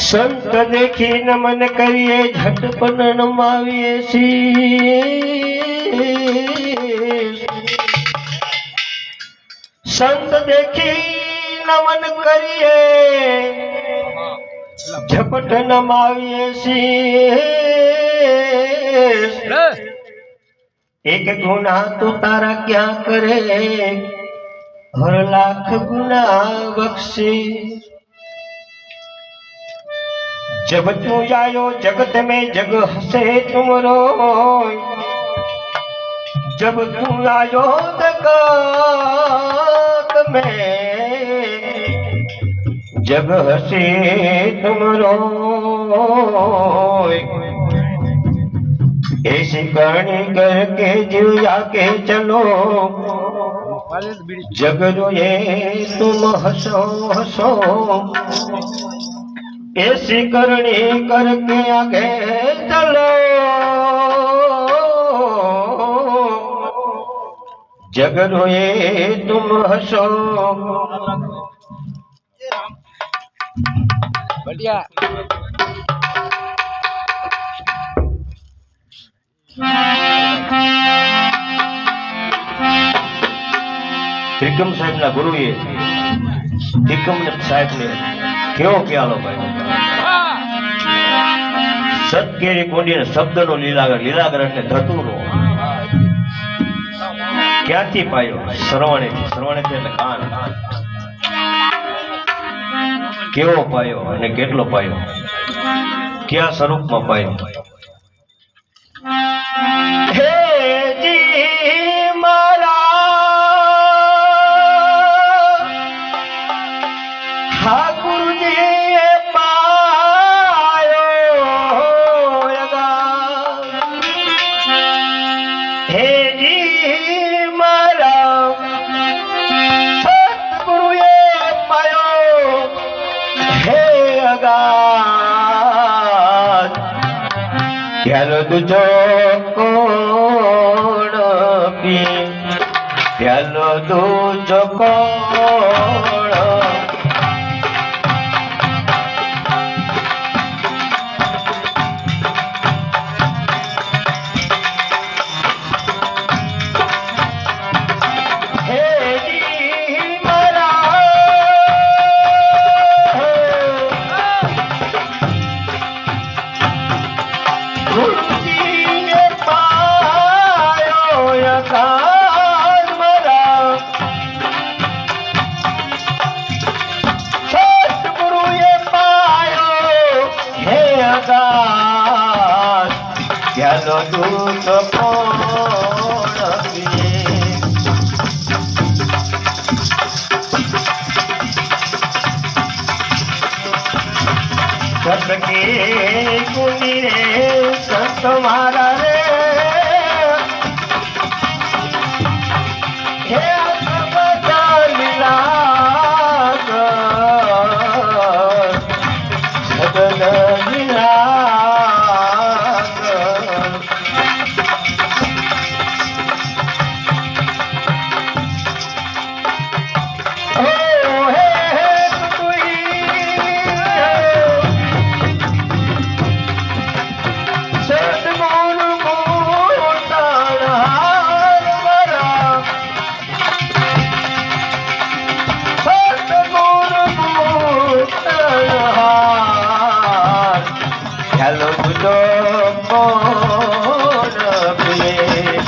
સંત દેખી નમન કરીએ ઝટપટ નમાવીએ છીએ સંત દેખી નમન કરીએ ઝપટ નમાવીએ છીએ એક ગુના તો તારા ક્યાં કરે હર લાખ ગુના બક્ષે जब तू आयो जगत में जग हसे तुमरो जब तू आयो जगत में जग हसे तुमरो ऐसी करनी करके जीव जाके चलो जग जो ये तुम हसो हसो ऐसी करनी करके आगे चलो जग रोए तुम हंसो बढ़िया त्रिकम साहेब ना गुरु ये त्रिकम साहेब ने क्यों क्या लो भाई सत्केरी कोंडी ने शब्द नो लीलागर એટલે ધતુરો ક્યાંથી પાયો શ્રવણેથી એટલે કાન કેવો પાયો અને કેટલો પાયો કયા સ્વરૂપમાં પાયો હે જી મારા હા ગુરુજી प्यालो तुझो कोण पी प्यालो तुझो कोण प्यालो दूध कोण पिए सतके गुनी रे संत मारा रे हे सबदा लीला सदन लीला हेलो तुझो कोण पिए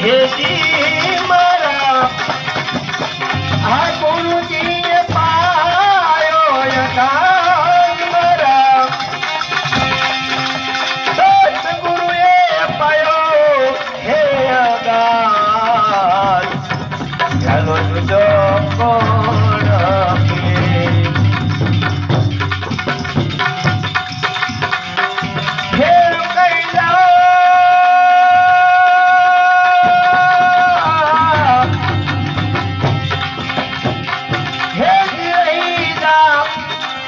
हे जी मारा आ गुरुजी पायो यकान मारा सतगुरुए पायो हे अगान हेलो तुझो कोण पिए हे कैला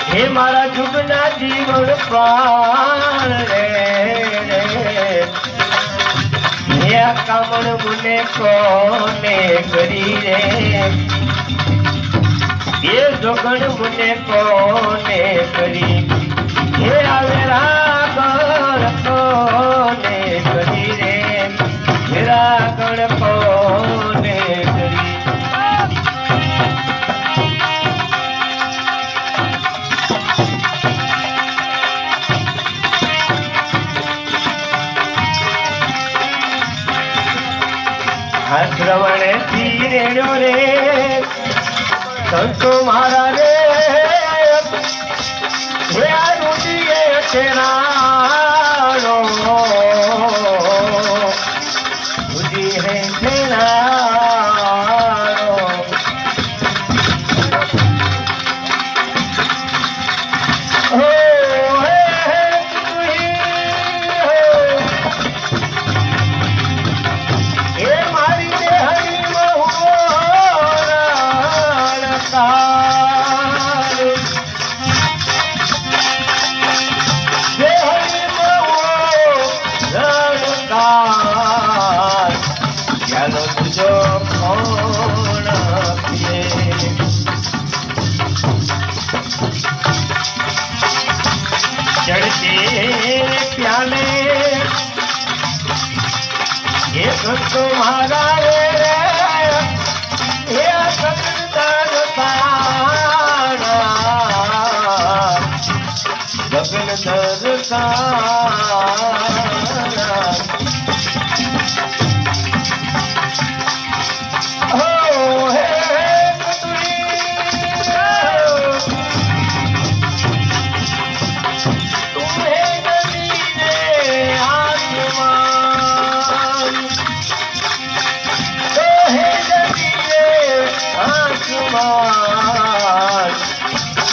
हे मारा जुगना जीवन प्राण रे हे કામણ મુને કોને કરી રે એ જોગણ મુને કોને કરી હે આવે રાગણ કોને કરી રે હે રાગણ કોને કરી શ્રવણે તીરેડ્યો રે સંતો મારા રે હે રૂડીએ છેનારો રૂડી હે છેનારો હો चढ़ते प्याले ये तुम्हारा रे ये गगन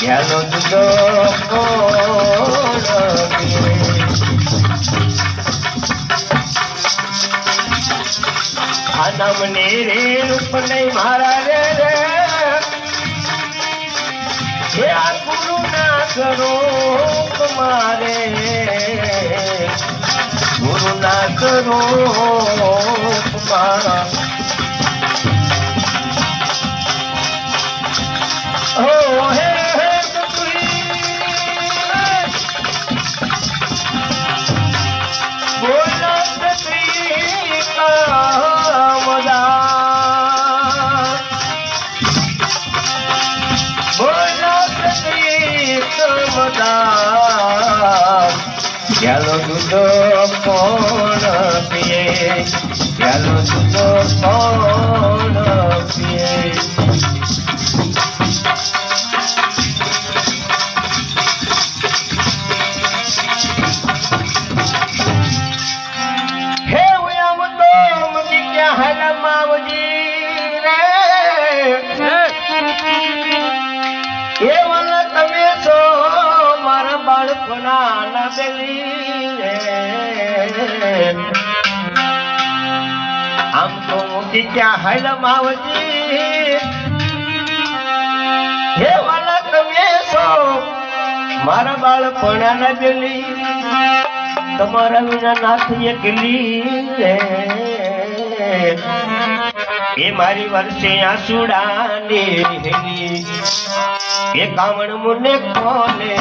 યાલો જુદો આના મને રે રૂપ નહીં મારા રે રે હે આ ગુરુ ના કરો મારે ગુરુ ના કરો મારા Oh, hey, hey, bola satri ka mada bola satri ka mada yalo dudo kona piye yalo dudo kona piye તમે તો મારા બાળકોના ના બેલી આમ તો મૂકી ક્યાં હાલ માવજી હે વાલા તમે છો મારા બાળકોના ના બેલી તમારા વિના નાથ એકલી એ મારી વર્ષે આસુડાની હેલી એ કામણ મુને કોને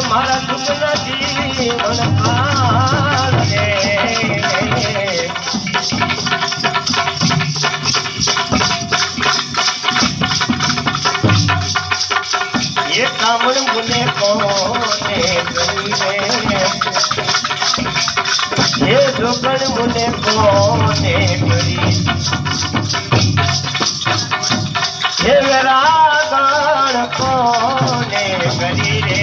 મારા દુઃખના જીવન પાલે એ કામણ મુને કોને કરી એ જોગણ મુને કોને કરી હે રાગણ કોને કરી રે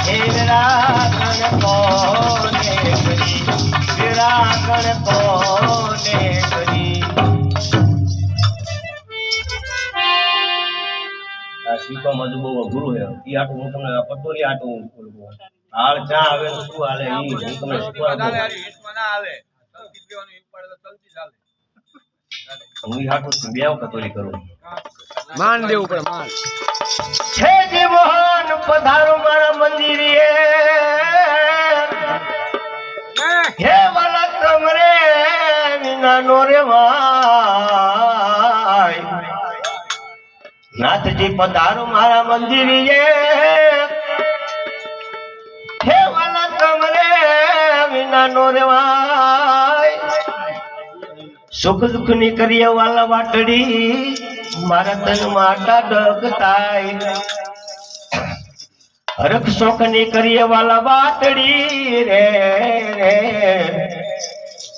હે રાગણ કોને કરી આગળ કોને કરી આ શીખવા માં બહુ અઘરું છે ઈ આટું હું તમને પટોરી આટું હાલ ચા આવે તો શું હાલે ઈ હું તમને શીખવાડું ના આવે ચલતી પીવાનું એક પડે તો ચલતી ચાલે હું ઈ આટું બે કટોરી કરું માન દેવું પડે માન છે જે મોહન પધારો મારા મંદિરે હે વાલા તમરે નાનો રે ભાઈ નાથજી પધારો મારા મંદિરે હે વાલા તમરે નાનો રે ભાઈ સુખ દુઃખ ની કરીએ વાલા વાટડી મારા તન માટા ડગતાય હરખ શોખ ની કરીએ વાલા વાટડી રે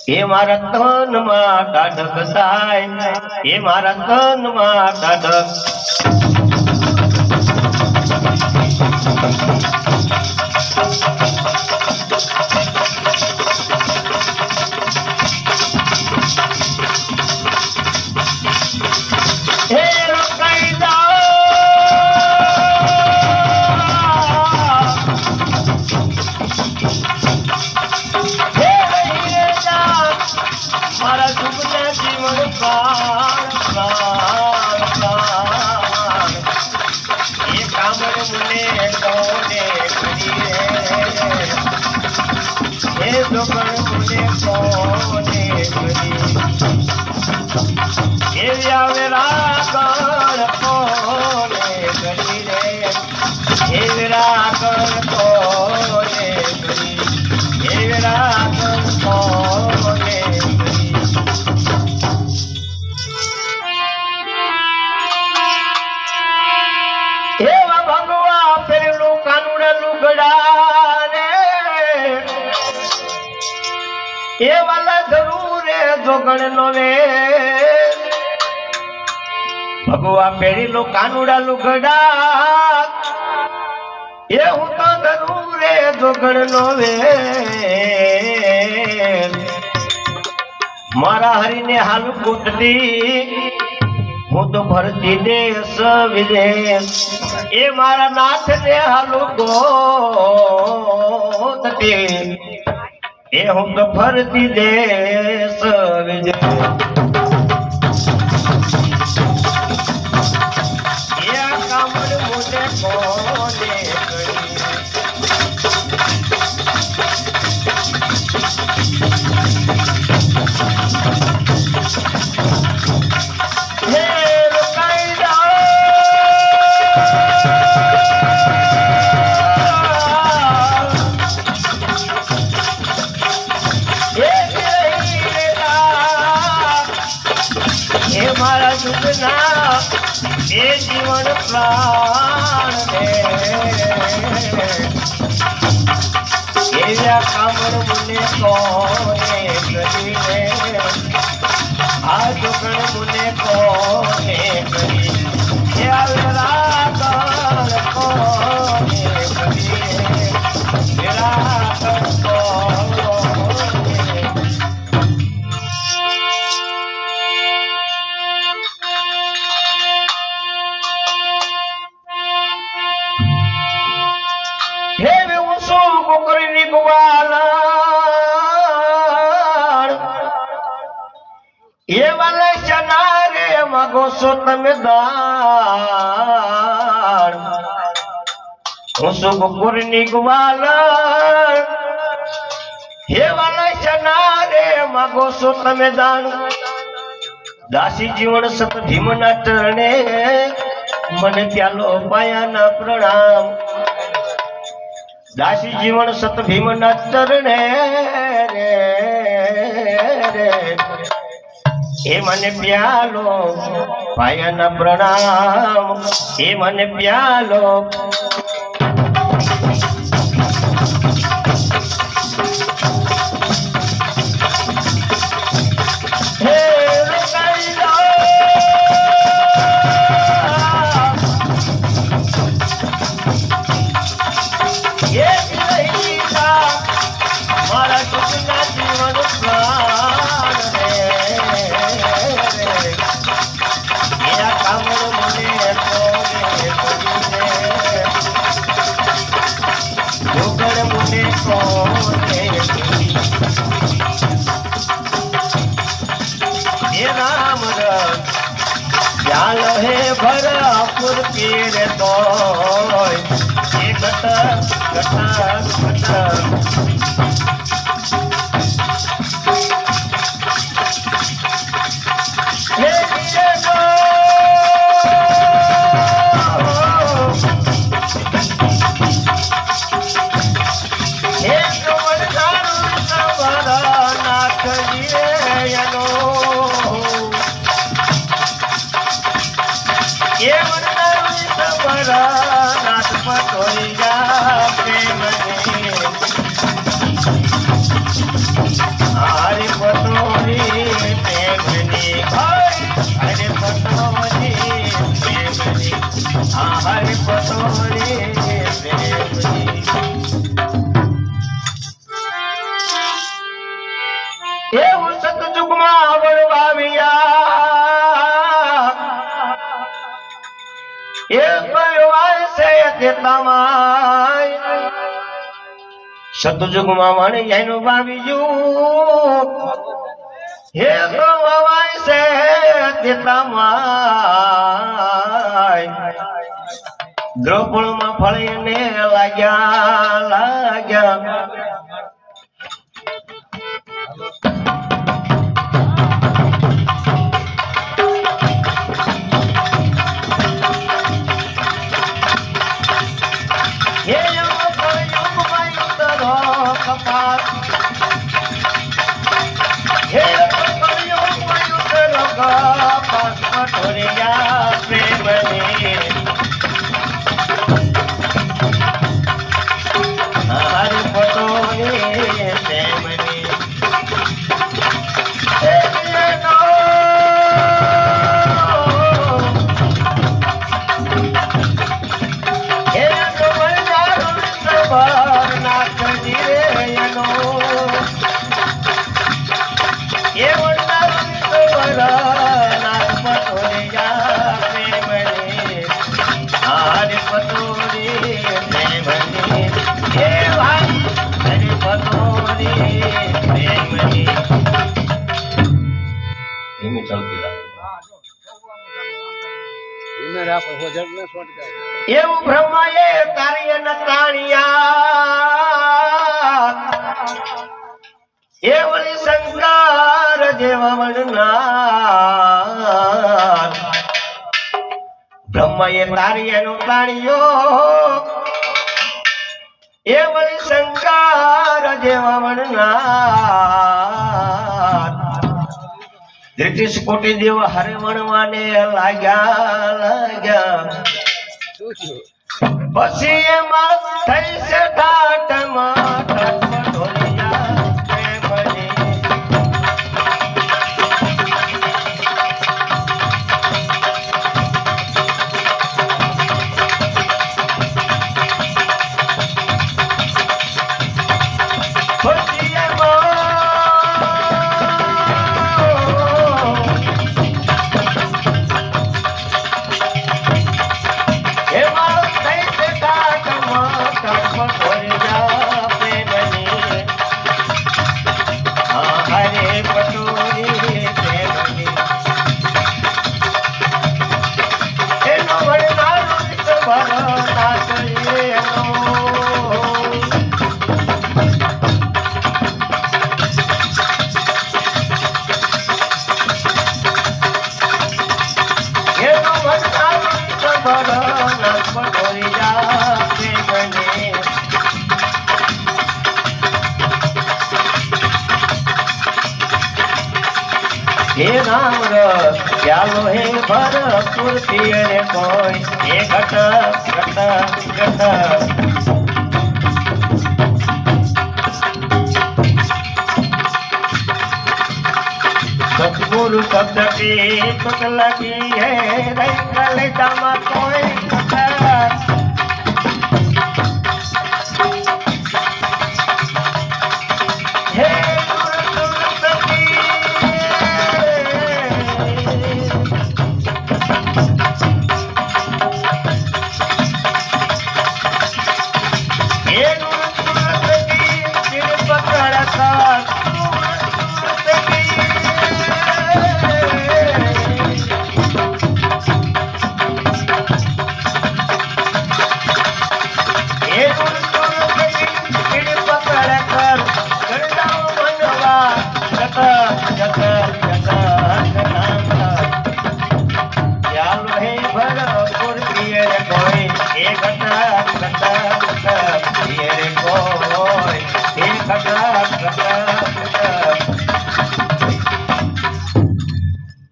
એ મારા તન માટા ડગતાય એ મારા તન માટા ડગ એ વાલા જરૂરે જોગણ નો વે ભગવા પેરીલો કાનુડા લુગડા એ હું તો જરૂરે જોગણ નો વે મારા હરીને હાલ કૂટતી હું તો ભરતી દેશ વિદેશ એ મારા નાથ ને હાલ ગોતતી એ હું તો ફરતી દેશ વિદેશ એ કામડ મોટે કોને એ જીવન પ્રાણ એવા કામર મુને કોને કરીને આ જોગણ મુને કોને કરી કોને માગો છો તમે દાન હું શું બપોરની ગ્વાલ હે વાલા ચના રે માગો છો તમે દાન દાસી જીવન સત ભીમના ચરણે મને ત્યાલો પાયાના પ્રણામ દાસી જીવન સત ભીમના ચરણે એ મને પ્યાલો પાયાના પ્રણામ એ મને પ્યાલો મારા સુખના જીવન ઉગડ મુને કોને એ રામ રસ ચાલ હે ભરપુર પીર તોય એ ઘટ એવું સતયુગમાં વળવાવ્યા એ કહેવાય છે દેતામાય સતયુગમાં વણ એનું વાવ્યું હે કહેવાય છે દેતામાય દ્રૌપદમાં ફળીને લાગ્યા એવું બ્રહ્માએ કાર્ય ન તાણ્યા એ ઓલી શંકર જેવા વણનાર બ્રહ્માએ કાર્ય નો તાણ્યો એ વળી શંકર જેવા વણનાર બ્રિટિશ કોટી દેવ હરે વણવાને લાગ્યા પછી એમાં થઈ છે ઠાઠમાં हे राम चालो हे भरपुर पीर कोई हे घट सतगुरु शब्द की तुक लगी है रंगल दमा कोई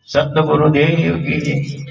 સતગુરુદેવ કી જય.